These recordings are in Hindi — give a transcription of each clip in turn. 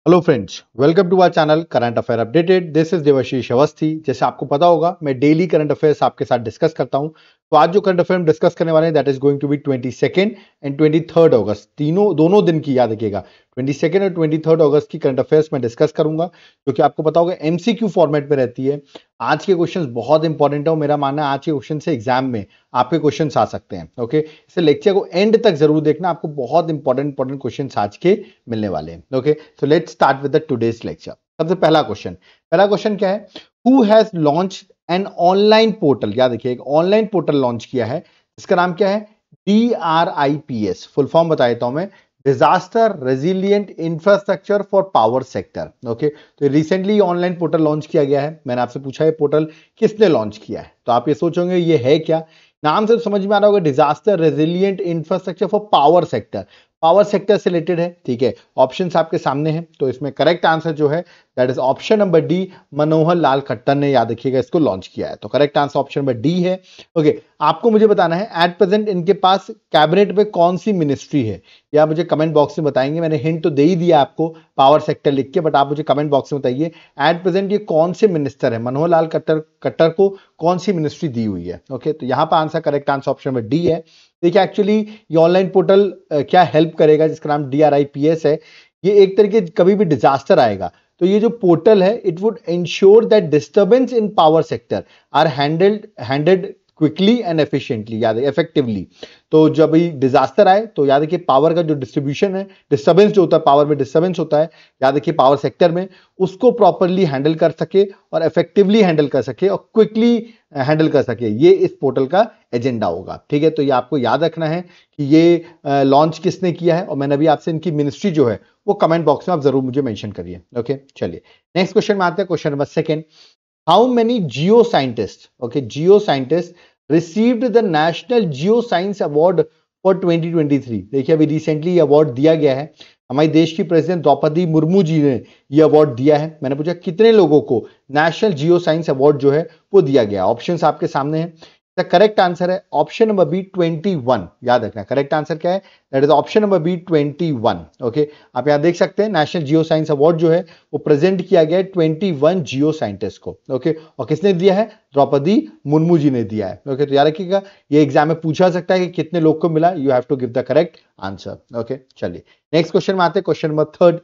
Hello friends, welcome to our channel current affair updated. This is Devashish Awasthi. जैसे आपको पता होगा, मैं डेली करंट अफेयर्स आपके साथ डिस्कस करता हूं। तो आज जो करंट अफेयर हम डिस्कस करने वाले हैं that is going to be 22 and 23 August, दोनों दिन की याद रखिएगा। 22 और 23 अगस्त की करंट अफेयर्स में डिस्कस करूंगा, जो कि आपको पता होगा एमसीक्यू फॉर्मेट में रहती है। आज के क्वेश्चंस बहुत इंपॉर्टेंट है और मेरा मानना है आज के क्वेश्चन से एग्जाम में आपके क्वेश्चंस आ सकते हैं। ओके, इसे लेक्चर को एंड तक जरूर देखना, आपको बहुत इंपॉर्टेंट क्वेश्चंस आज के मिलने वाले हैं। Okay, so let's start with the today's lecture. सबसे पहला क्वेश्चन क्या है? Who has launch an online portal? याद रखिए, एक ऑनलाइन पोर्टल लॉन्च किया है। इसका नाम क्या है? DRIPS। फुल फॉर्म बता देता हूं मैं, disaster resilient infrastructure for power sector. Okay, तो रिसेंटली ऑनलाइन पोर्टल लॉन्च किया गया है। मैंने आपसे पूछा है पोर्टल किसने लॉन्च किया है, तो आप ये सोचोगे ये है क्या। नाम से समझ में आ रहा होगा, disaster resilient infrastructure for power sector. Power sector से रिलेटेड है, ठीक है। ऑप्शंस आपके सामने हैं, तो इसमें करेक्ट आंसर जो है that is option number D, Manohar Lal Khattar ने, याद रखिएगा, इसको लॉन्च किया है। तो correct answer option number D है। ओके, आपको मुझे बताना है एट प्रेजेंट इनके पास कैबिनेट में कौन सी मिनिस्ट्री है, या मुझे कमेंट बॉक्स में बताएंगे। मैंने हिंट तो दे ही दिया आपको पावर सेक्टर लिख के, बट आप मुझे कमेंट बॉक्स में बताइए एट प्रेजेंट ये कौन से मिनिस्टर है, मनोहर लाल खट्टर को कौन सी मिनिस्ट्री दी हुई है। ओके, तो यहां पर answer correct answer option number D है। देखिए, एक्चुअली ये ऑनलाइन पोर्टल क्या हेल्प करेगा, जिसका नाम DRIPS है। ये एक तरीके कभी भी डिजास्टर आएगा तो ये जो पोर्टल है it would ensure that disturbance in power sector are handled quickly and efficiently, याद है, इफेक्टिवली। तो जब ये डिजास्टर आए तो याद रखिए पावर का जो डिस्ट्रीब्यूशन है, डिस्टर्बेंस जो होता है, पावर में डिस्टर्बेंस होता है, याद रखिए पावर सेक्टर में, उसको प्रॉपरली हैंडल कर सके और इफेक्टिवली हैंडल कर सके और क्विकली हैंडल कर सके, ये इस पोर्टल का एजेंडा होगा। ठीक है, तो ये आपको याद रखना है कि ये लॉन्च किसने किया है, और मैंने अभी आपसे इनकी मिनिस्ट्री जो है वो कमेंट बॉक्स में आप जरूर मुझे मेंशन करिए। ओके, चलिए नेक्स्ट क्वेश्चन में आते हैं। Question number second, how many Jio scientist, okay, Jio scientist received the national geo science award for 2023? देखिए, अभी रिसेंटली ये अवार्ड दिया गया है। हमारे देश की प्रेसिडेंट द्रौपदी मुर्मू जी ने ये अवार्ड दिया है। मैंने पूछा कितने लोगों को नेशनल जियो साइंस अवार्ड जो है वो दिया गया। ऑप्शंस आपके सामने हैं। द करेक्ट आंसर है ऑप्शन नंबर बी 21। याद रखना, करेक्ट आंसर क्या है? That is option number B 21। Okay, आप यहां देख सकते हैं नेशनल जियो साइंस अवार्ड जो है वो प्रेजेंट किया गया है 21 जियो साइंटिस्ट को। ओके, और किसने दिया है? द्रौपदी मुर्मू जी ने दिया है। ओके, तो याद रखिएगा, ये एग्जाम में पूछा सकता है कि कितने लोग को मिला। You have to give the correct answer. Okay, चलिए नेक्स्ट क्वेश्चन में आते हैं। Question number third,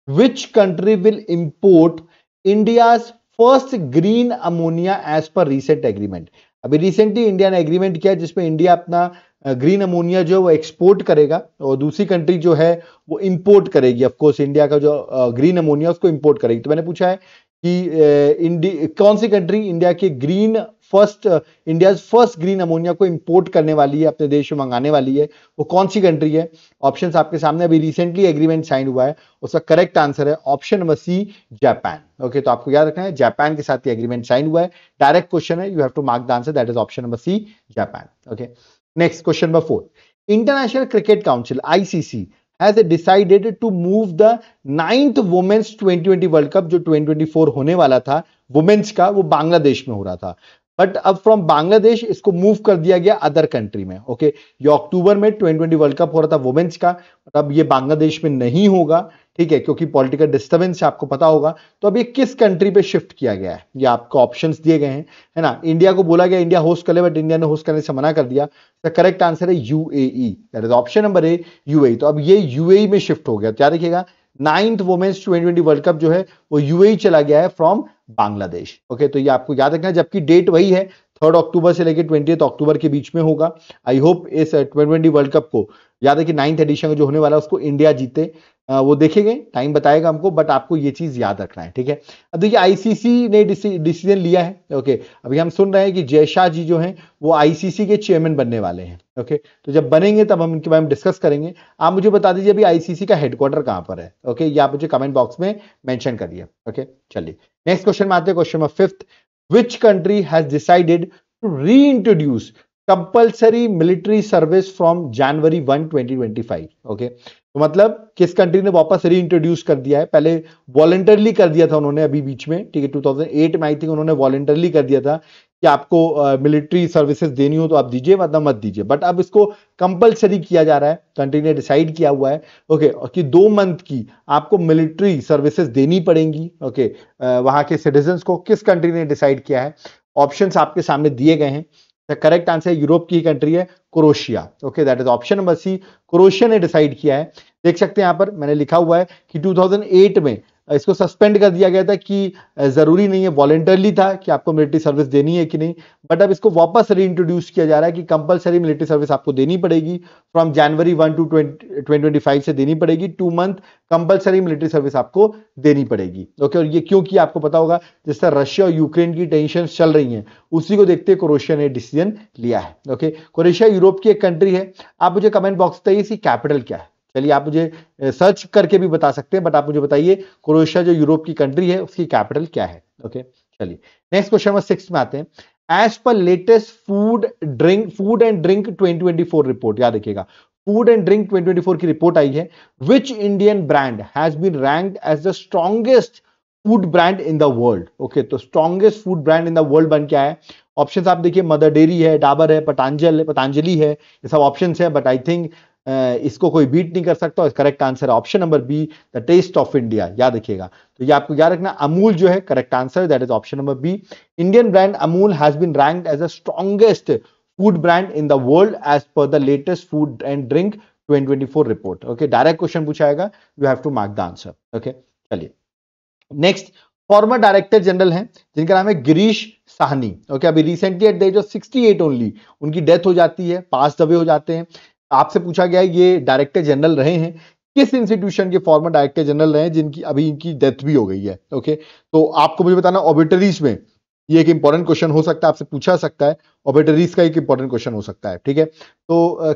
which country will import India's first green ammonia as per recent agreement? अभी रिसेंटली इंडिया ने एग्रीमेंट किया जिसमें इंडिया अपना ग्रीन अमोनिया जो है वो एक्सपोर्ट करेगा और दूसरी कंट्री जो है वो इंपोर्ट करेगी। ऑफ कोर्स इंडिया का जो ग्रीन अमोनिया उसको इंपोर्ट करेगी। तो मैंने पूछा है कि कौन सी कंट्री इंडिया के इंडिया फर्स्ट ग्रीन अमोनिया को इंपोर्ट करने वाली है, अपने देश में मंगाने वाली है, वो कौन सी कंट्री है? ऑप्शंस आपके सामने, अभी रिसेंटली एग्रीमेंट साइन हुआ है। उसका करेक्ट आंसर है option number C, Japan. Okay, तो आपको याद रखना है जापान के साथ ये एग्रीमेंट साइन हुआ है। डायरेक्ट क्वेश्चन है, you have to mark the answer, that is option number C, Japan. Okay, next question number 4, International Cricket Council ICC has decided to move the 9th women's 2020 World Cup, जो 2024 होने वाला था वुमेन्स का, वो बांग्लादेश में हो रहा था। बट अब फ्रॉम बांग्लादेश इसको मूव कर दिया गया अदर कंट्री में। ओके, ये अक्टूबर में 2020 वर्ल्ड कप हो रहा था वुमेन्स का, अब ये बांग्लादेश में नहीं होगा, ठीक है, क्योंकि पॉलिटिकल डिस्टर्बेंस आपको पता होगा। तो अब ये किस कंट्री पे शिफ्ट किया गया है, ये आपको ऑप्शंस दिए गए हैं, है ना। इंडिया को बोला गया इंडिया होस्ट कर ले, बट इंडिया ने होस्ट करने से मना कर दिया। तो करेक्ट आंसर है UAE, that is option number A, UAE। तो अब ये UAE में शिफ्ट हो गया। तो याद रखिएगा 9th वुमेन्स 2020 वर्ल्ड कप जो है वो UAE चला गया है फ्रॉम बांग्लादेश। ओके, तो ये आपको याद रखना है, जबकि डेट वही है, 3 अक्टूबर से लेकर 20 अक्टूबर के बीच में होगा। आई होप इस 2020 वर्ल्ड कप को, याद है कि 9th एडिशन जो होने वाला है उसको इंडिया जीते। वो देखेंगे, टाइम बताएगा हमको, बट आपको ये चीज याद रखना है, ठीक है। अब देखिए ICC ने डिसीजन लिया है। ओके, अभी हम सुन रहे हैं कि जय शाह जी जो हैं वो ICC के चेयरमैन बनने वाले हैं। ओके, तो जब बनेंगे तब हम इनके बारे में डिस्कस करेंगे। आप मुझे बता दीजिए अभी ICC का हेडक्वार्टर कहां पर है। ओके, ये आप मुझे कमेंट बॉक्स में मेंशन करिए। ओके, चलिए नेक्स्ट क्वेश्चन में आते हैं। Question number 5, which country has decided to reintroduce compulsory military service from January 1, 2025? Okay, तो मतलब किस कंट्री ने वापस रीइंट्रोड्यूस कर दिया है? पहले वॉलंटरली कर दिया था उन्होंने अभी बीच में, ठीक है, 2008 में आई थिंक उन्होंने वॉलंटरली कर दिया था कि आपको मिलिट्री सर्विसेज देनी हो तो आप दीजिए, वरना मत दीजिए। बट अब इसको कंपलसरी किया जा रहा है, कंट्री ने डिसाइड किया हुआ है ओके कि 2 मंथ की आपको मिलिट्री सर्विसेज देनी पड़ेंगी ओके वहां के सिटीजन्स को। किस कंट्री ने डिसाइड किया है? ऑप्शंस आपके सामने दिए गए हैं। द करेक्ट आंसर यूरोप की कंट्री है Croatia okay, that is option number C, Croatia ने डिसाइड किया है। देख सकते हैं यहां पर मैंने लिखा हुआ है कि 2008 में इसको सस्पेंड कर दिया गया था कि जरूरी नहीं है, वॉलेंटरली था कि आपको मिलिट्री सर्विस देनी है कि नहीं, बट अब इसको वापस रीइंट्रोड्यूस किया जा रहा है कि कंपलसरी मिलिट्री सर्विस आपको देनी पड़ेगी। फ्रॉम जनवरी 1 टू 2025 से देनी पड़ेगी, 2 मंथ कंपलसरी मिलिट्री सर्विस आपको देनी पड़ेगी ओके। और ये क्योंकि आपको पता होगा जिस तरह रशिया और यूक्रेन की टेंशन चल रही हैं, उसी को देखते हुए क्रोएशिया ने डिसीजन लिया है ओके। क्रोएशिया यूरोप की एक कंट्री है। आप मुझे कमेंट बॉक्स बताइए इसकी कैपिटल क्या है। चलिए आप मुझे सर्च करके भी बता सकते हैं, बट आप मुझे बताइए क्रोएशिया जो यूरोप की कंट्री है उसकी कैपिटल क्या है ओके। चलिए नेक्स्ट क्वेश्चन नंबर 6 में आते हैं। As per latest food and drink 2024 report, याद रखिएगा फूड एंड ड्रिंक 2024 की रिपोर्ट आई है। Which Indian brand has been ranked as the strongest food brand in the world okay. तो strongest food brand in the world बन क्या है? ऑप्शंस आप देखिए, मदर डेयरी है, डाबर है, पतंजलि है, ये सब ऑप्शंस है। बट आई थिंक इसको कोई बीट नहीं कर सकता। करेक्ट आंसर है option number B, the taste of India, याद रखिएगा। तो ये आपको याद रखना, अमूल जो है correct answer, that is option number B. Indian brand Amul has been ranked as the strongest food brand in the world as per the latest food and drink 2024 report okay. Direct question पूछा जाएगा, you have to mark the answer okay. चलिए नेक्स्ट, फॉर्मर डायरेक्टर जनरल हैं जिनका नाम है गिरीश साहनी ओके। अभी recently at the age of 68 only उनकी डेथ हो जाती है, पास अवे हो जाते हैं। आपसे पूछा गया है ये डायरेक्टर जनरल रहे हैं किस इंस्टीट्यूशन के फॉर्मर डायरेक्टर जनरल रहे हैं जिनकी अभी इनकी डेथ भी हो गई है ओके। तो आपको मुझे बताना ऑबिटरीज में ये एक इंपॉर्टेंट क्वेश्चन हो सकता है, आपसे पूछा सकता है, ऑबिटरीज का एक इंपॉर्टेंट क्वेश्चन हो सकता है ठीक है। तो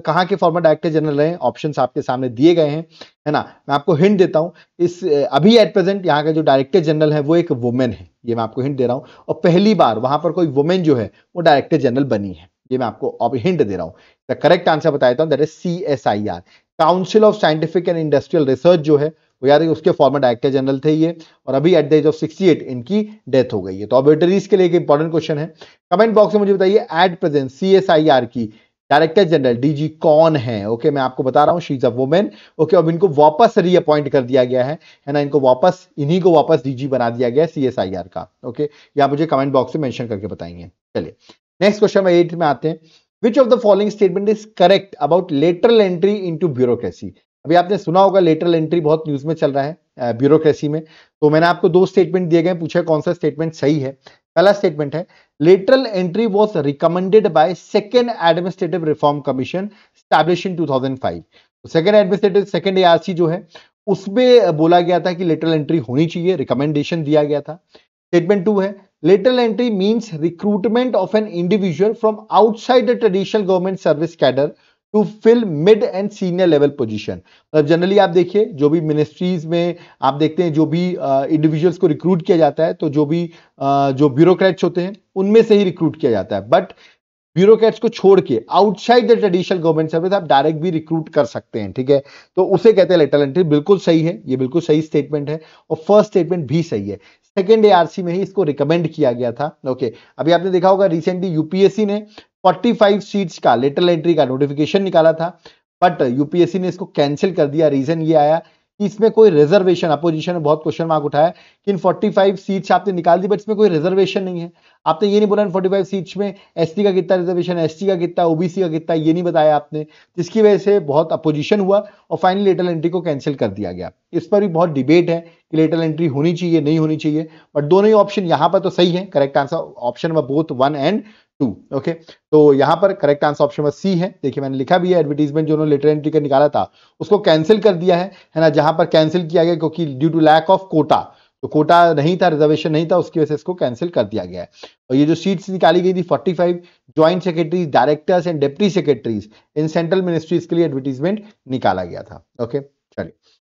कहां के फॉर्मर डायरेक्टर जनरल रहे हैं, ऑप्शंस आपके सामने दिए गए हैं है ना। मैं आपको हिंट देता हूं, इस अभी एट प्रेजेंट यहाँ का जो डायरेक्टर जनरल है वो एक वुमेन है, ये मैं आपको हिंट दे रहा हूं। और पहली बार वहां पर कोई वुमेन जो है वो डायरेक्टर जनरल बनी है, ये मैं आपको अब हिंट दे रहा हूं। द करेक्ट आंसर बताता हूं, that is CSIR, council of scientific and industrial research जो है वो, यार उसके फॉर्मर डायरेक्टर जनरल थे ये। और अभी एट द एज ऑफ 68 इनकी डेथ हो गई है। तो ऑबिटरीज के लिए एक इंपॉर्टेंट क्वेश्चन है। कमेंट बॉक्स में मुझे बताइए एट प्रेजेंट CSIR की डायरेक्टर जनरल DG कौन है ओके। मैं आपको बता रहा हूं, she is a women okay. अब इनको वापस रीअपॉइंट कर दिया गया है ना, इनको वापस इन्हीं को वापस DG बना दिया गया है CSIR का ओके। या मुझे कमेंट बॉक्स में मेंशन करके बताएंगे। चलिए नेक्स्ट क्वेश्चन में 8 में आते हैं। Which of the following statement is correct about lateral entry into bureaucracy. अभी आपने सुना होगा लेटरल एंट्री बहुत न्यूज में चल रहा है ब्यूरोक्रेसी में। तो मैंने आपको 2 स्टेटमेंट दिए गए, पूछा कौन सा स्टेटमेंट सही है। पहला स्टेटमेंट है lateral entry was recommended by second administrative reform commission establish in 2005। तो सेकंड ARC जो है उसमें बोला गया था कि लेटरल एंट्री होनी चाहिए, रिकमेंडेशन दिया गया था। स्टेटमेंट 2 है lateral entry means recruitment of an individual from outside the traditional government service cadre to fill mid and senior level position। मतलब जनरली आप देखिए जो भी मिनिस्ट्रीज में आप देखते हैं जो भी इंडिविजुअल्स को रिक्रूट किया जाता है, तो जो भी जो ब्यूरोक्रेट्स होते हैं उनमें से ही रिक्रूट किया जाता है। बट ब्यूरोक्रेट्स को छोड़ के outside the traditional government service आप डायरेक्ट भी रिक्रूट कर सकते हैं ठीक है। तो उसे कहते हैं लेटरल एंट्री। बिल्कुल सही है, ये बिल्कुल सही स्टेटमेंट है और फर्स्ट स्टेटमेंट भी सही है। सेकेंड ARC में ही इसको रिकमेंड किया गया था ओके। अभी आपने देखा होगा रिसेंटली UPSC ने 45 सीट्स का लेटरल एंट्री का नोटिफिकेशन निकाला था, बट UPSC ने इसको कैंसिल कर दिया। रीजन ये आया कि इसमें कोई रिजर्वेशन, अपोजिशन ने बहुत क्वेश्चन मार्क उठाया कि इन 45 सीट्स आपने निकाल दी बट इसमें कोई रिजर्वेशन नहीं है। आपने ये नहीं बोला इन 45 सीट्स में ST का कितना रिजर्वेशन, ST का कितना, OBC का कितना, ये नहीं बताया आपने, जिसकी वजह से बहुत अपोजिशन हुआ और फाइनली लेटरल एंट्री को कैंसिल कर दिया गया। इस पर भी बहुत डिबेट है कि लेटरल एंट्री होनी चाहिए नहीं होनी चाहिए, बट दोनों ही ऑप्शन यहां पर तो सही है। Correct answer option number both 1 and 2 okay. तो यहां पर correct answer option number C है। देखिए मैंने लिखा भी है, एडवर्टीजमेंट जो उन्होंने लेटरल एंट्री का निकाला था उसको कैंसिल कर दिया है ना। जहां पर कैंसिल किया गया क्योंकि due to lack of quota, तो कोटा नहीं था, रिजर्वेशन नहीं था, उसकी वजह से इसको कैंसिल कर दिया गया है। और ये जो सीट्स निकाली गई थी 45 joint secretaries, directors and deputy secretaries in central ministries के लिए एडवर्टीजमेंट निकाला गया था ओके। चलिए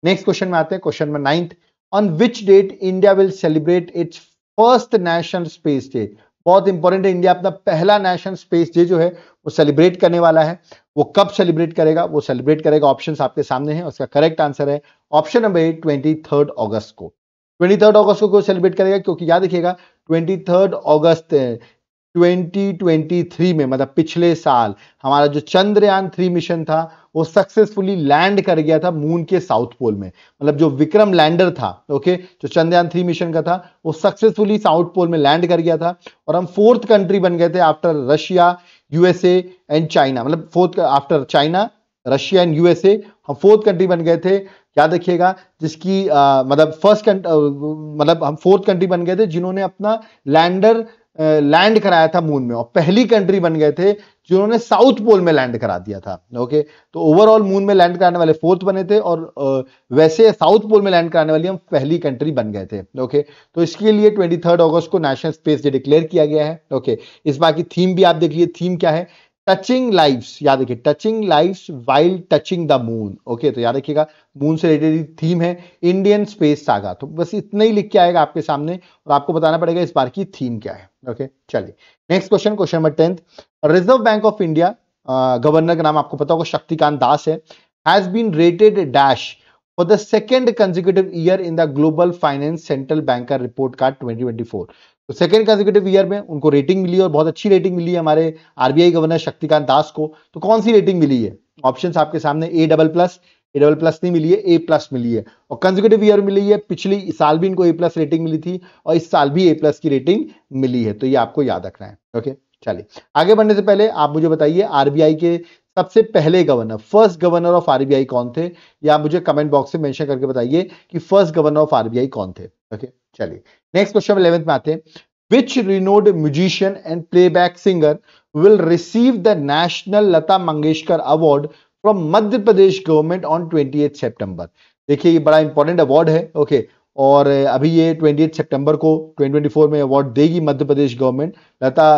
नेक्स्ट क्वेश्चन में आते हैं। Question number 9, on which date India will celebrate its first national space day. बहुत इंपॉर्टेंट है, इंडिया अपना पहला नेशनल स्पेस डे जो है वो सेलिब्रेट करने वाला है। वो कब सेलिब्रेट करेगा? वो सेलिब्रेट करेगा, ऑप्शंस आपके सामने हैं, उसका करेक्ट आंसर है ऑप्शन नंबर 8, 23 अगस्त को। 23 अगस्त को सेलिब्रेट करेगा क्योंकि याद रखिएगा 23 अगस्त 2023 में, मतलब पिछले साल, हमारा जो चंद्रयान 3 मिशन था वो सक्सेसफुली लैंड कर गया था मून के साउथ पोल में। मतलब जो विक्रम लैंडर था, ओके, जो चंद्रयान 3 मिशन का था, वो सक्सेसफुली साउथ पोल में लैंड कर गया था और हम 4th कंट्री बन गए थे after Russia, USA and China. मतलब 4th after China, Russia and USA, हम 4th कंट्री बन गए थे। याद रखिएगा, जिसकी मतलब हम 4th कंट्री बन गए थे जिन्होंने अपना लैंडर लैंड कराया था मून में, और पहली कंट्री बन गए थे जिन्होंने साउथ पोल में लैंड करा दिया था। ओके, तो ओवरऑल मून में लैंड कराने वाले 4th बने थे, और वैसे साउथ पोल में लैंड कराने वाली हम पहली कंट्री बन गए थे। ओके, तो इसके लिए 23 अगस्त को नेशनल स्पेस डे डिक्लेयर किया गया है। ओके, इस बार की थीम भी आप देख लीजिए, थीम क्या है, टचिंग लाइव्स। याद रखिए, touching lives while touching the moon. Okay, तो याद रखिएगा, मून से रिलेटेड थीम है इंडियन स्पेस सागा। तो बस इतना ही लिख के आएगा आपके सामने और आपको बताना पड़ेगा इस बार की थीम क्या है। ओके, चलिए next question, question number 10th। Reserve Bank of India, governor का नाम आपको पता होगा शक्तिकांत दास है, has been rated dash for the second consecutive year in the global finance central banker report card 2024। तो सेकेंड कंसेक्यूटिव ईयर में उनको रेटिंग मिली और बहुत अच्छी रेटिंग मिली है हमारे आरबीआई गवर्नर शक्तिकांत दास को। तो कौन सी रेटिंग मिली है? ऑप्शंस आपके सामने, A++ नहीं मिली है, A+ मिली है, और कंसेक्यूटिव ईयर मिली है। पिछली साल भी इनको A+ रेटिंग मिली थी और इस साल भी A+ की रेटिंग मिली है। तो ये आपको याद रखना है। ओके, चलिए आगे बढ़ने से पहले आप मुझे बताइए, आरबीआई के सबसे पहले governor, first governor of RBI कौन थे? या आप मुझे कमेंट बॉक्स में मेंशन करके बताइए कि फर्स्ट गवर्नर ऑफ आरबीआई कौन थे। ओके, चलिए नेक्स्ट क्वेश्चन 11th में आते हैं। Which renowned musician and playback singer will receive the National Lata Mangeshkar Award from Madhya Pradesh government on 28 September? देखिए, ये बड़ा इंपॉर्टेंट अवार्ड है। ओके, और अभी ये 28 सितंबर को 2024 में अवार्ड देगी Madhya Pradesh government,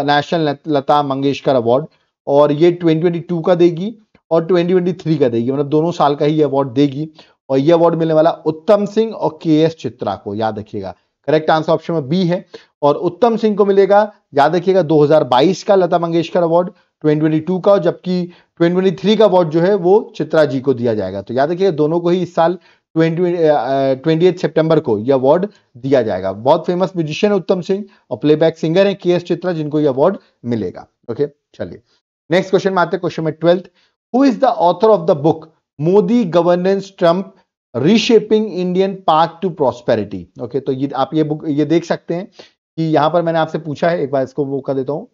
national Lata Mangeshkar award, और ये 2022 का देगी और 2023 का देगी, मतलब दोनों साल का ही अवार्ड देगी। और ये अवार्ड मिलने वाला उत्तम सिंह और KS चित्रा को, याद रखिएगा। करेक्ट आंसर ऑप्शन में बी है, और उत्तम सिंह को मिलेगा, याद रखिएगा, 2022 का लता मंगेशकर अवार्ड, 2022 का, जबकि 2023 का अवार्ड जो है वो चित्रा जी को दिया जाएगा। तो याद रखिएगा, दोनों को ही इस साल 28 सितंबर को यह अवार्ड दिया जाएगा। बहुत फेमस म्यूजिशियन है उत्तम सिंह, और प्लेबैक सिंगर है KS चित्रा, जिनको यह अवार्ड मिलेगा। ओके, चलिए नेक्स्ट क्वेश्चन में आते हैं, क्वेश्चन में 12th। Who is the author of the book Modi governance Trump reshaping Indian path to prosperity? Okay, तो ये आप ये बुक ये देख सकते हैं कि यहां पर मैंने आपसे पूछा है, एक बार इसको वो कर देता हूं,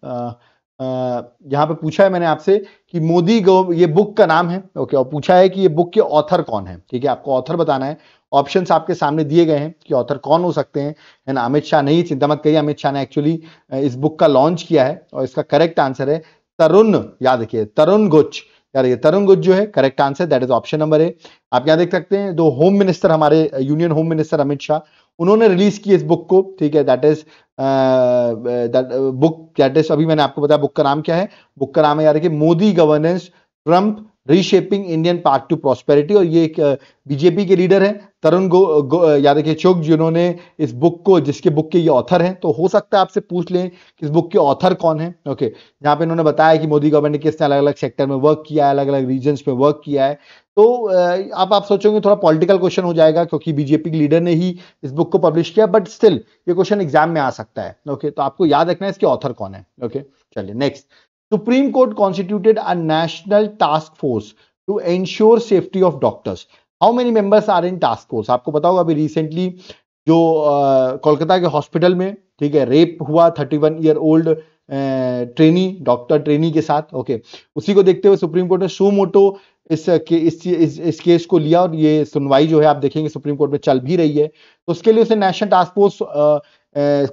यहां पे पूछा है मैंने आपसे कि ये बुक का नाम है। ओके, और पूछा है कि ये बुक के ऑथर कौन है। ठीक है, आपको ऑथर बताना है। ऑप्शंस आपके सामने दिए गए हैं कि ऑथर कौन हो सकते हैं, है ना। अमित शाह नहीं, चिंता मत करिए, अमित शाह ने एक्चुअली इस बुक का लॉन्च किया है, और इसका करेक्ट आंसर है तरुण, याद रखिए, तरुण गुच। यार ये तरुण गुज जो है correct answer, that is option number A. आप यहाँ देख सकते हैं, दो होम मिनिस्टर, हमारे union home minister Amit Shah, उन्होंने रिलीज की इस बुक को। ठीक है, दैट इज अभी मैंने आपको बताया बुक का नाम क्या है। बुक का नाम है, यार, कि Modi governance Trump reshaping Indian path to prosperity, और ये एक बीजेपी के लीडर है तरुण याद रखिए चुग, जिन्होंने इस बुक को, जिसके बुक के ये ऑथर हैं। तो हो सकता है आपसे पूछ लें कि इस बुक के ऑथर कौन है। ओके, जहां पे इन्होंने बताया कि मोदी गवर्नमेंट ने किसने अलग अलग सेक्टर में वर्क किया है, अलग अलग रीजन्स में वर्क किया है। तो आप सोचोगे थोड़ा पॉलिटिकल क्वेश्चन हो जाएगा, क्योंकि बीजेपी के लीडर ने ही इस बुक को पब्लिश किया, बट स्टिल ये क्वेश्चन एग्जाम में आ सकता है। ओके, तो आपको याद रखना है इसके ऑथर कौन है। ओके, चलिए next. Supreme Court constituted a national task force to ensure safety of doctors. How many members are in task force? आपको पता होगा, अभी रिसेंटली जो कोलकाता के हॉस्पिटल में, ठीक है, रेप हुआ 31 year old trainee, doctor trainee के साथ। ओके, उसी को देखते हुए सुप्रीम कोर्ट ने सू मोटो इस केस को लिया, और ये सुनवाई जो है आप देखेंगे सुप्रीम कोर्ट में चल भी रही है। तो उसके लिए उसे नेशनल टास्क फोर्स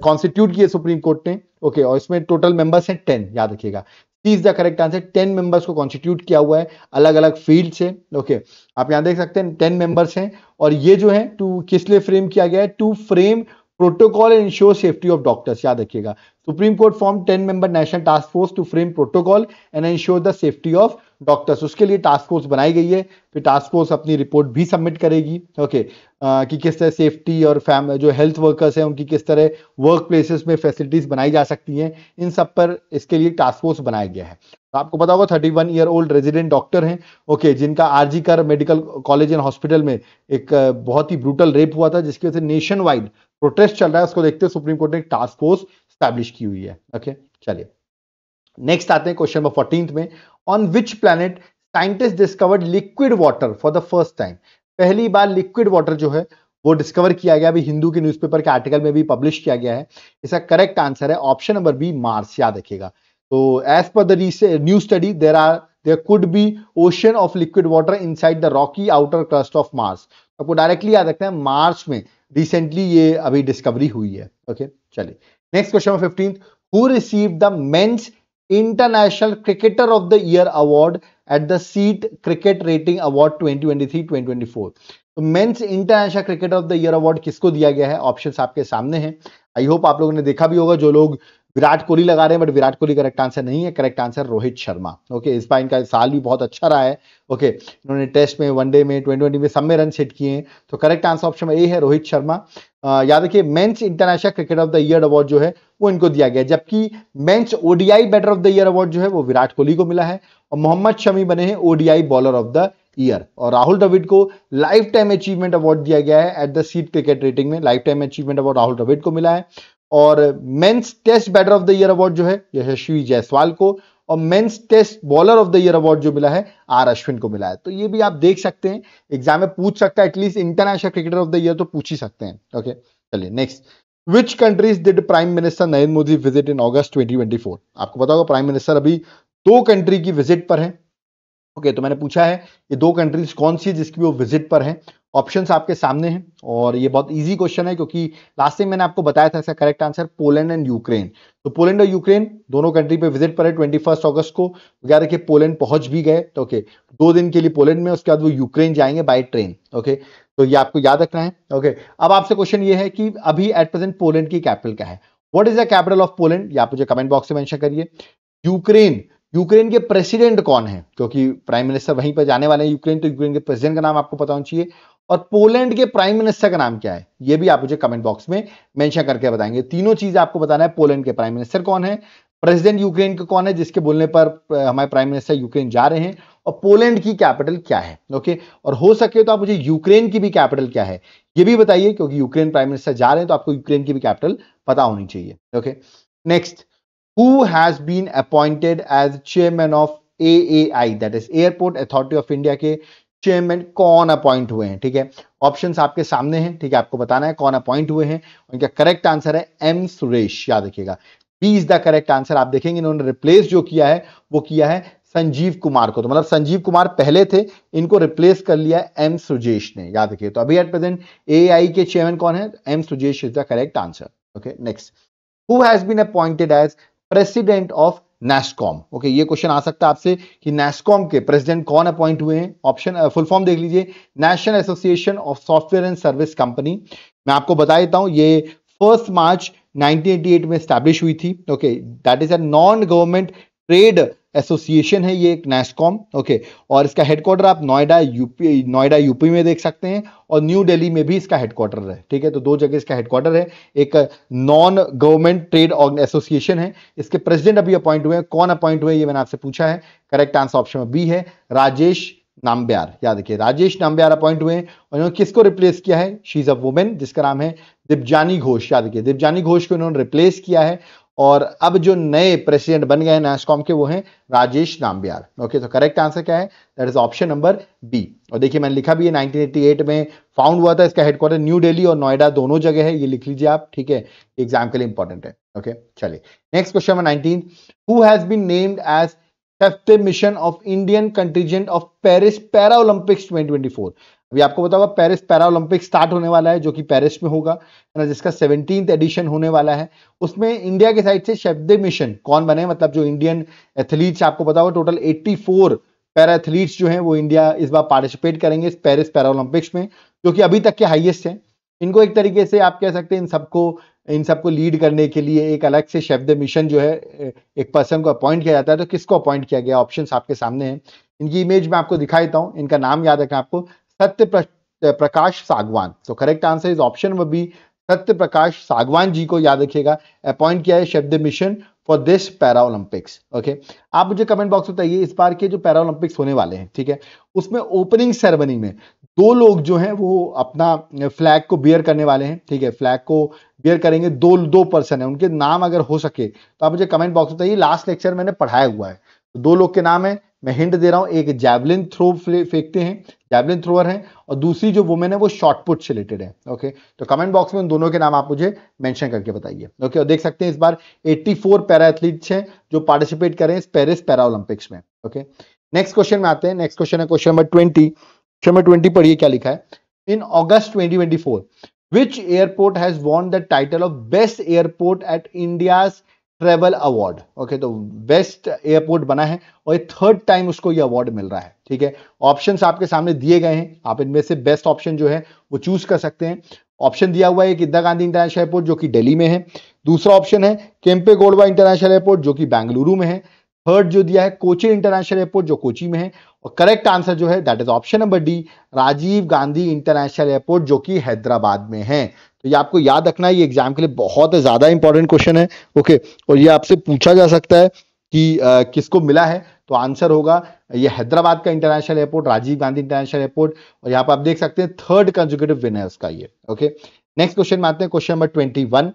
कॉन्स्टिट्यूट किए सुप्रीम कोर्ट ने। ओके, और इसमें टोटल मेंबर्स हैं 10, याद रखिएगा, is the correct answer. 10 members को कॉन्स्टिट्यूट किया हुआ है अलग अलग फील्ड से। ओके, आप यहां देख सकते हैं 10 मेंबर्स हैं, और ये जो है टू किस लिए फ्रेम किया गया है? To frame protocol and ensure safety of doctors. याद रखिएगा, Supreme Court form 10 member national task force to frame protocol and ensure the safety of doctors. उसके लिए टास्क फोर्स बनाई गई है। फिर टास्क फोर्स अपनी रिपोर्ट भी सबमिट करेगी। ओके, कि किस तरह सेफ्टी और जो हेल्थ वर्कर्स हैं उनकी किस तरह वर्क प्लेसेस में फैसिलिटीज बनाई जा सकती हैं, इन सब पर इसके लिए टास्क फोर्स बनाया गया है। तो आपको पता होगा 31 ईयर ओल्ड रेजिडेंट डॉक्टर हैं, ओके, जिनका आरजी कर मेडिकल कॉलेज एंड हॉस्पिटल में एक बहुत ही ब्रूटल रेप हुआ था, जिसकी वजह से नेशन वाइड प्रोटेस्ट चल रहा है। उसको देखते हुए सुप्रीम कोर्ट ने एक टास्क फोर्स स्टैब्लिश की हुई है। ओके, चलिए नेक्स्ट आते हैं क्वेश्चन नंबर 14 में। On which planet scientist discovered liquid water for the first time? पहली बार लिक्विड वाटर जो है वो डिस्कवर किया गया, अभी हिंदू के न्यूज़पेपर के आर्टिकल में भी पब्लिश किया गया है। इसका करेक्ट आंसर है ऑप्शन नंबर बी, मार्स। याद रखिएगा। तो as per the new study there could be ocean of liquid water inside the rocky outer crust of Mars. आपको डायरेक्टली याद रखना है, मार्स में रिसेंटली ये अभी डिस्कवरी हुई है। ओके, चलिए next question number 15। Who received the men's international cricketer of the year award at the CEAT cricket rating award 2023-2024? तो men's international cricketer of the year award किसको दिया गया है? ऑप्शंस आपके सामने हैं। आई होप आप लोगों ने देखा भी होगा, जो लोग विराट कोहली लगा रहे हैं, but Virat Kohli correct answer नहीं है। Correct answer Rohit Sharma. Okay, इस बार इनका साल भी बहुत अच्छा रहा है। ओके, इन्होंने टेस्ट में, वनडे में, T20 में सब में रन सेट किए हैं। तो करेक्ट आंसर ऑप्शन ए है, रोहित शर्मा। याद रखिए, men's international cricketer of the year award जो है वो इनको दिया गया, जबकि men's ODI batter of the year award जो है वो विराट कोहली को मिला है, और मोहम्मद शमी बने हैं ODI bowler of the year. और राहुल द्रविड़ को लाइफ टाइम अचीवमेंट अवार्ड दिया गया है at the CEAT cricket rating में। Lifetime achievement award Rahul Dravid को मिला है। और men's test batter of the year award जो है यशस्वी जायसवाल को, और men's test bowler of the year award जो मिला है आर अश्विन को मिला है। तो ये भी आप देख सकते हैं, एग्जाम में पूछ सकता है, at least international cricketer of the year तो पूछ ही सकते हैं। ओके, चलिए next. Which countries did prime minister Narendra Modi visit in August 2024? आपको पता होगा प्राइम मिनिस्टर अभी 2 कंट्री की विजिट पर है। ओके, तो मैंने पूछा है ये 2 कंट्रीज कौन सी है जिसकी वो विजिट पर है। ऑप्शंस आपके सामने हैं, और ये बहुत इजी क्वेश्चन है, क्योंकि लास्ट टाइम मैंने आपको बताया था इसका correct answer Poland and Ukraine. तो पोलैंड और यूक्रेन दोनों कंट्री पे विजिट पर है 21 अगस्त को। याद रखिए, पोलैंड पहुंच भी गए। तो ओके, 2 दिन के लिए पोलैंड में, उसके बाद वो यूक्रेन जाएंगे बाय ट्रेन। ओके, तो ये आपको याद रखना है। ओके, अब आपसे क्वेश्चन ये है कि अभी एट प्रेजेंट पोलैंड की कैपिटल क्या है? What is the capital of Poland? ये आप मुझे कमेंट बॉक्स में मेंशन करिए। यूक्रेन के प्रेसिडेंट कौन है? क्योंकि प्राइम मिनिस्टर वहीं पर जाने वाले हैं यूक्रेन, तो यूक्रेन के प्रेसिडेंट का नाम आपको पता होना चाहिए। और पोलैंड के प्राइम मिनिस्टर का नाम क्या है, ये भी आप मुझे कमेंट बॉक्स में मेंशन करके बताएंगे। तीनों चीज आपको बताना है, पोलैंड के प्राइम मिनिस्टर कौन है, प्रेसिडेंट यूक्रेन का कौन है जिसके बोलने पर हमारे प्राइम मिनिस्टर यूक्रेन जा रहे हैं, और पोलैंड की कैपिटल क्या है। ओके, और हो सके तो आप मुझे यूक्रेन की भी कैपिटल क्या है ये भी बताइए, क्योंकि यूक्रेन प्राइम मिनिस्टर जा रहे हैं तो आपको यूक्रेन की भी कैपिटल पता होनी चाहिए। Okay, next. Who has been appointed as chairman of AAI, that is airport authority of India के चेयरमैन कौन अपॉइंट हुए हैं? ठीक है, ऑप्शंस आपके सामने हैं। ठीक है, आपको बताना है कौन अपॉइंट हुए हैं। उनका करेक्ट आंसर है एम सुरेश। याद रखिएगा, B is the correct answer. आप देखेंगे इन्होंने रिप्लेस जो किया है वो किया है संजीव कुमार को। तो मतलब संजीव कुमार पहले थे, इनको रिप्लेस कर लिया है एम सुजेश ने। याद रखिए, तो अभी एट प्रेजेंट एआई के चेयरमैन कौन है? M Sujesh is the correct answer. Okay, next. Who has been appointed as president of NASSCOM? ओके, ये क्वेश्चन आ सकता है आपसे कि नैस्कॉम के प्रेसिडेंट कौन अपॉइंट हुए हैं। ऑप्शन फुल फॉर्म देख लीजिए, national association of software and service company. मैं आपको बता देता हूं, ये 1 मार्च 1988 में स्टैब्लिश हुई थी। Okay, that is a non government trade association है ये, एक नैस्कॉम। ओके, और इसका हेडक्वार्टर आप नोएडा यूपी में देख सकते हैं, और न्यू दिल्ली में भी इसका हेडक्वार्टर है। ठीक है, तो 2 जगह इसका हेडक्वार्टर है। एक नॉन गवर्नमेंट ट्रेड एसोसिएशन है। इसके प्रेसिडेंट अभी अपॉइंट हुए हैं। कौन अपॉइंट हुए ये मैंने आपसे पूछा है। करेक्ट आंसर ऑप्शन बी है, राजेश नाम्बियार। याद रखिए, राजेश नाम्बियार अपॉइंट हुए हैं, और इन्होंने किसको रिप्लेस किया है? शी इज अ वुमेन जिसका नाम है दिव्यानी घोष। याद रखिए, दिव्यानी घोष को इन्होंने रिप्लेस किया है, और अब जो नए प्रेसिडेंट बन गए हैं नैस्कॉम के वो हैं राजेश नाम्बियार। ओके, तो करेक्ट आंसर क्या है? That is option number B. और देखिए मैंने लिखा भी है 1988 में फाउंड हुआ था। इसका हेडक्वार्टर न्यू दिल्ली और नोएडा दोनों जगह है, ये लिख लीजिए आप। ठीक है, एग्जाम के लिए इंपॉर्टेंट है। ओके, चलिए next question number 19। Who has been named as fifth mission of Indian contingent of Paris para Olympics 2024? अभी आपको पता होगा पेरिस पैरा ओलंपिक स्टार्ट होने वाला है, जो कि पेरिस में होगा, है ना, जिसका 17th एडिशन होने वाला है। उसमें इंडिया के साइड से शेफ द मिशन कौन बने? मतलब जो इंडियन एथलीट्स, आपको पता होगा टोटल 84 पैरा एथलीट्स जो हैं वो इंडिया इस बार पार्टिसिपेट करेंगे इस पेरिस पैरा ओलंपिक्स में, जो कि अभी तक के हाईएस्ट हैं। इनको एक तरीके से आप कह सकते हैं इन सबको लीड करने के लिए एक अलग से शेफ द मिशन जो है एक पर्सन को अपॉइंट किया जाता है। तो किसको अपॉइंट किया गया? ऑप्शंस आपके सामने हैं। इनकी इमेज मैं आपको दिखा देता हूं। इनका नाम याद रखना आपको, सत्य प्रकाश सागवान। तो correct answer is option number B, Satya Prakash सागवान जी को याद रखिएगा अपॉइंट किया है chef the mission for this para Olympics. Okay, आप मुझे कमेंट बॉक्स में बताइए इस बार के जो पैरा ओलंपिक्स होने वाले हैं, ठीक है, उसमें ओपनिंग सेरेमनी में 2 लोग जो हैं वो अपना फ्लैग को बियर करने वाले हैं, ठीक है, फ्लैग को बियर करेंगे, दो पर्सन है, उनके नाम अगर हो सके तो आप मुझे कमेंट बॉक्स में बताइए। लास्ट लेक्चर मैंने पढ़ाया हुआ है, तो 2 लोग के नाम है, मैं हिंट दे रहा हूं, एक जैवलिन थ्रो फेंकते हैं, जैवलिन थ्रोअर है, और दूसरी जो वुमेन है वो शॉर्ट पुट से रिलेटेड है। ओके, तो कमेंट बॉक्स में उन दोनों के नाम आप मुझे मेंशन करके बताइए। ओके, और देख सकते हैं इस बार 84 पैरा एथलीट्स हैं जो पार्टिसिपेट करें इस पेरिस पैरा ओलंपिक्स में। ओके, नेक्स्ट क्वेश्चन में आते हैं। नेक्स्ट क्वेश्चन है क्वेश्चन नंबर 20। क्वेश्चन नंबर 20 पढ़िए क्या लिखा है। इन August 2024 which airport has won the title of best airport at India's travel award. Okay, तो बेस्ट एयरपोर्ट बना है और 3rd टाइम उसको ये अवार्ड मिल रहा है। ठीक है, ऑप्शंस आपके सामने दिए गए हैं, आप इनमें से बेस्ट ऑप्शन जो है वो चूज कर सकते हैं। ऑप्शन दिया हुआ है कि इंदिरा गांधी इंटरनेशनल एयरपोर्ट जो कि दिल्ली में है, दूसरा ऑप्शन है केम्पे गौड़वा इंटरनेशनल एयरपोर्ट जो कि बेंगलुरु में है, थर्ड जो दिया है कोचीन इंटरनेशनल एयरपोर्ट जो कोची में है, और करेक्ट आंसर जो है that is option number D Rajiv Gandhi international airport जो कि हैदराबाद में है। तो ये आपको याद रखना है, ये एग्जाम के लिए बहुत ज्यादा इंपॉर्टेंट क्वेश्चन है। ओके, और ये आपसे पूछा जा सकता है कि किसको मिला है, तो आंसर होगा ये हैदराबाद का international airport Rajiv Gandhi international airport, और यहाँ पर आप देख सकते हैं 3rd कंसेक्यूटिव विनर्स का ये। ओके, नेक्स्ट क्वेश्चन में आते हैं, question number 21।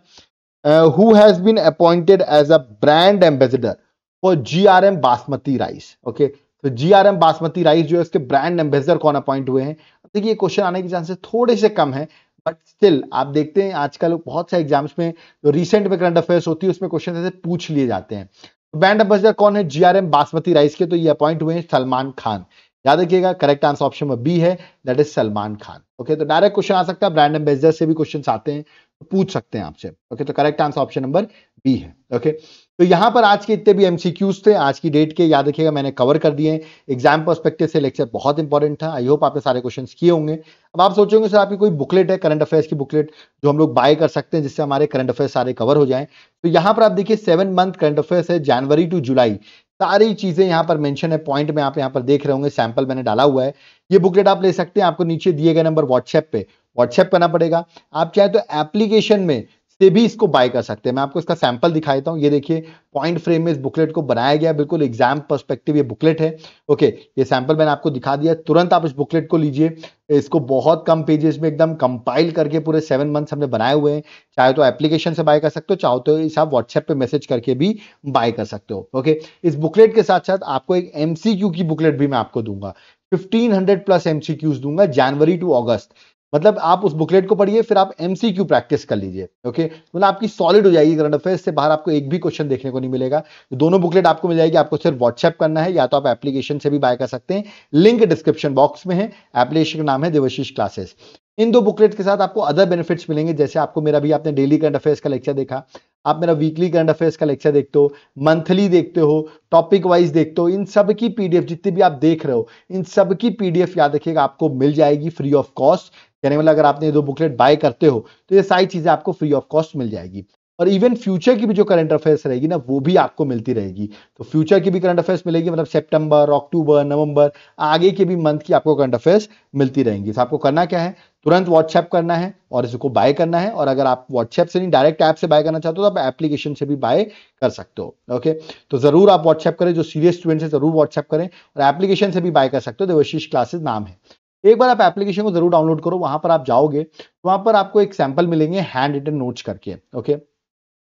Who has been appointed as a brand ambassador for GRM basmati rice. Okay, तो जीआरएम बासमती राइस जो है उसके ब्रांड एम्बेसडर कौन अपॉइंट हुए हैं। देखिए क्वेश्चन आने के चांसेस थोड़े से कम है, बट स्टिल आप देखते हैं आजकल बहुत से एग्जाम्स में जो रिसेंट में करंट अफेयर्स होती है उसमें क्वेश्चन ऐसे पूछ लिए जाते हैं। तो ब्रांड एम्बेसडर कौन है जीआरएम बासमती राइस के, तो ये अपॉइंट हुए हैं सलमान खान। याद रखिएगा करेक्ट आंसर ऑप्शन में बी है, that is Salman Khan. Okay, तो डायरेक्ट क्वेश्चन आ सकता है, ब्रांड एम्बेसडर से भी क्वेश्चन आते हैं, तो पूछ सकते हैं आपसे। ओके, तो correct answer option number B है। ओके, तो यहां पर आज के इतने भी एमसीक्यूज थे आज की डेट के, याद रखिएगा मैंने कवर कर दिए हैं। एग्जाम पर्सपेक्टिव से लेक्चर बहुत इंपॉर्टेंट था, आई होप आपने सारे क्वेश्चंस किए होंगे। अब आप सोचोगे सर आपकी कोई बुकलेट है करंट अफेयर्स की बुकलेट जो हम लोग बाय कर सकते हैं जिससे हमारे करंट अफेयर्स सारे कवर हो जाएं, तो यहां पर आप देखिए 7 मंथ करंट अफेयर्स है जनवरी टू जुलाई, सारी चीजें यहां पर मेंशन है, पॉइंट में आप यहां पर देख रहे होंगे, सैंपल मैंने डाला हुआ है। ये बुकलेट आप ले सकते हैं, आपको नीचे दिए गए नंबर व्हाट्सएप करना पड़ेगा। आप चाहे तो एप्लीकेशन में से भी इसको बाय कर सकते हैं। मैं आपको इसका सैंपल दिखा देता हूं, ये देखिए पॉइंट फ्रेम में इस बुकलेट को बनाया गया, बिल्कुल एग्जाम पर्सपेक्टिव ये बुकलेट है। ओके, ये सैंपल मैंने आपको दिखा दिया, तुरंत आप इस बुकलेट को लीजिए, इसको बहुत कम पेजेस में एकदम कंपाइल करके पूरे 7 मंथ्स हमने बनाए हुए हैं। चाहे तो एप्लीकेशन से बाय कर सकते हो, चाहो तो इस आप व्हाट्सएप पे मैसेज करके भी बाय कर सकते हो। ओके, इस बुकलेट के साथ साथ आपको एक एमसीक्यू की बुकलेट भी मैं आपको दूंगा, 1500 प्लस एमसीक्यूज दूंगा जनवरी टू अगस्त। मतलब आप उस बुकलेट को पढ़िए, फिर आप एमसीक्यू प्रैक्टिस कर लीजिए। ओके, मतलब आपकी सॉलिड हो जाएगी, करंट अफेयर्स से बाहर आपको एक भी क्वेश्चन देखने को नहीं मिलेगा। दोनों बुकलेट आपको मिल जाएगी, आपको सिर्फ व्हाट्सएप करना है, या तो आप एप्लीकेशन से भी बाय कर सकते हैं, लिंक डिस्क्रिप्शन बॉक्स में है। एप्लीकेशन का नाम है देवाशीष क्लासेस। इन 2 बुकलेट के साथ आपको अदर बेनिफिट्स मिलेंगे, जैसे आपको मेरा भी आपने डेली करंट अफेयर्स का लेक्चर देखा, आप मेरा वीकली करंट अफेयर्स का लेक्चर देखते हो, मंथली देखते हो, टॉपिक वाइज देखते हो, इन सब की पीडीएफ जितनी भी आप देख रहे हो इन सब की पीडीएफ याद रखिएगा आपको मिल जाएगी फ्री ऑफ कॉस्ट। कहने वाला अगर आपने ये 2 बुकलेट बाय करते हो तो ये सारी चीजें आपको फ्री ऑफ कॉस्ट मिल जाएगी। और इवन फ्यूचर की भी जो करंट अफेयर्स रहेगी ना वो भी आपको मिलती रहेगी। तो फ्यूचर की भी करंट अफेयर्स मिलेगी, मतलब सितंबर, अक्टूबर, नवंबर आगे के भी मंथ की आपको करंट अफेयर्स मिलती रहेंगी। तो आपको करना क्या है, तुरंत व्हाट्सएप करना है और इसको बाय करना है। और अगर आप व्हाट्सएप से नहीं डायरेक्ट ऐप से बाय करना चाहते हो तो आप एप्लीकेशन से भी बाय कर सकते हो। ओके, तो जरूर आप व्हाट्सएप करें, जो सीरियस स्टूडेंट्स है जरूर व्हाट्सएप करें, और एप्लीकेशन से भी बाय कर सकते हो, देवाशीष क्लासेस नाम है। एक बार आप एप्लीकेशन को जरूर डाउनलोड करो, वहां पर आप जाओगे तो वहां पर आपको एक सैंपल मिलेंगे हैंड रिटन नोट्स करके। ओके,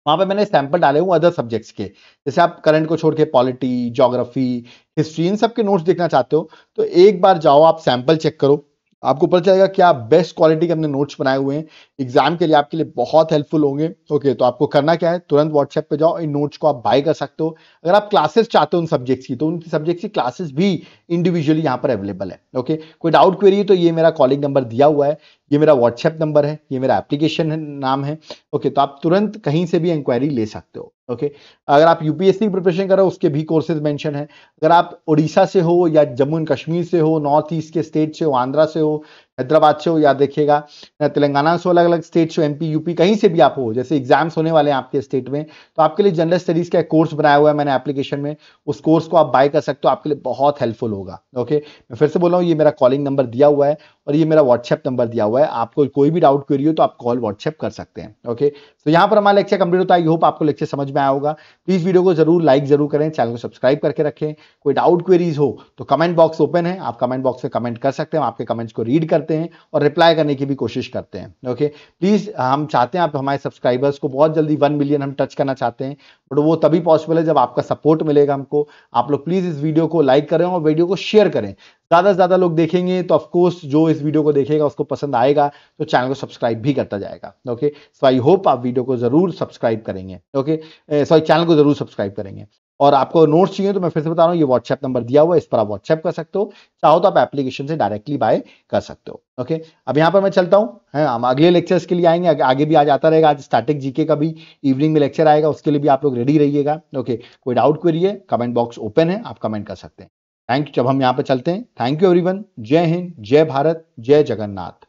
वहां पे मैंने सैंपल डाले हुए अदर सब्जेक्ट्स के, जैसे आप करंट को छोड़ के पॉलिटी, ज्योग्राफी, हिस्ट्री, इन सब के नोट्स देखना चाहते हो तो एक बार जाओ आप सैंपल चेक करो, आपको पता चलेगा क्या बेस्ट क्वालिटी के हमने नोट्स बनाए हुए हैं, एग्जाम के लिए आपके लिए बहुत हेल्पफुल होंगे। ओके, तो आपको करना क्या है, तुरंत व्हाट्सएप पे जाओ, इन नोट्स को आप बाय कर सकते हो। अगर आप क्लासेस चाहते हो उन सब्जेक्ट्स की, तो उन सब्जेक्ट्स की क्लासेस भी इंडिविजुअली यहाँ पर अवेलेबल है। ओके, कोई डाउट क्वेरी है तो ये मेरा कॉलिंग नंबर दिया हुआ है, ये मेरा व्हाट्सएप नंबर है, ये मेरा एप्लीकेशन नाम है। ओके, तो आप तुरंत कहीं से भी इंक्वायरी ले सकते हो। ओके, अगर आप यूपीएससी की प्रिपरेशन कर रहे हो उसके भी कोर्सेज मेंशन है। अगर आप उड़ीसा से हो या जम्मू एंड कश्मीर से हो, नॉर्थ ईस्ट के स्टेट से हो, आंध्रा से हो, हैदराबाद से हो या देखिएगा तेलंगाना से, अलग अलग स्टेट से, एमपी यूपी कहीं से भी आप हो, जैसे एग्जाम्स होने वाले हैं आपके स्टेट में, तो आपके लिए जनरल स्टडीज का एक कोर्स बनाया हुआ है मैंने एप्लीकेशन में, उस कोर्स को आप बाय कर सकते हो, आपके लिए बहुत हेल्पफुल होगा। ओके, मैं फिर से बोल रहा हूँ, ये मेरा कॉलिंग नंबर दिया हुआ है और ये मेरा व्हाट्सएप नंबर दिया हुआ है, आपको कोई भी डाउट क्वेरी हो तो आप कॉल व्हाट्सएप कर सकते हैं। ओके, तो यहाँ पर हमारा लेक्चर कंप्लीट होता है। आई होप आपको लेक्चर समझ में आया होगा। प्लीज वीडियो को जरूर लाइक जरूर करें, चैनल को सब्सक्राइब करके रखें। कोई डाउट क्वेरीज हो तो कमेंट बॉक्स ओपन है, आप कमेंट बॉक्स में कमेंट कर सकते हैं, हम आपके कमेंट्स को रीड करते हैं और रिप्लाई करने की भी कोशिश करते हैं। ओके, प्लीज हम चाहते हैं आप हमारे सब्सक्राइबर्स को बहुत जल्दी 1 मिलियन हम टच करना चाहते हैं, बट वो तभी पॉसिबल है जब आपका सपोर्ट मिलेगा हमको। आप लोग प्लीज इस वीडियो को लाइक करें और वीडियो को शेयर करें, ज्यादा से ज्यादा लोग देखेंगे तो ऑफकोर्स जो इस वीडियो को देखेगा उसको पसंद आएगा, तो चैनल को सब्सक्राइब भी करता जाएगा। ओके, सो आई होप आप वीडियो को जरूर सब्सक्राइब करेंगे। ओके, सॉरी, चैनल को जरूर सब्सक्राइब करेंगे। और आपको नोट्स चाहिए तो मैं फिर से बता रहा हूँ, ये व्हाट्सएप नंबर दिया हुआ है, इस पर आप व्हाट्सएप कर सकते हो, चाहो तो आप एप्लीकेशन से डायरेक्टली बाय कर सकते हो। ओके, अब यहाँ पर मैं चलता हूँ, हम अगले लेक्चर्स के लिए आएंगे, आगे भी आज आता रहेगा, आज स्टैटिक जीके का भी इवनिंग में लेक्चर आएगा, उसके लिए भी आप लोग रेडी रहिएगा। ओके, कोई डाउट क्वेरी है, कमेंट बॉक्स ओपन है, आप कमेंट कर सकते हैं। Thank you. जब हम यहाँ पे चलते हैं, थैंक यू एवरीवन। जय हिंद, जय भारत, जय जगन्नाथ।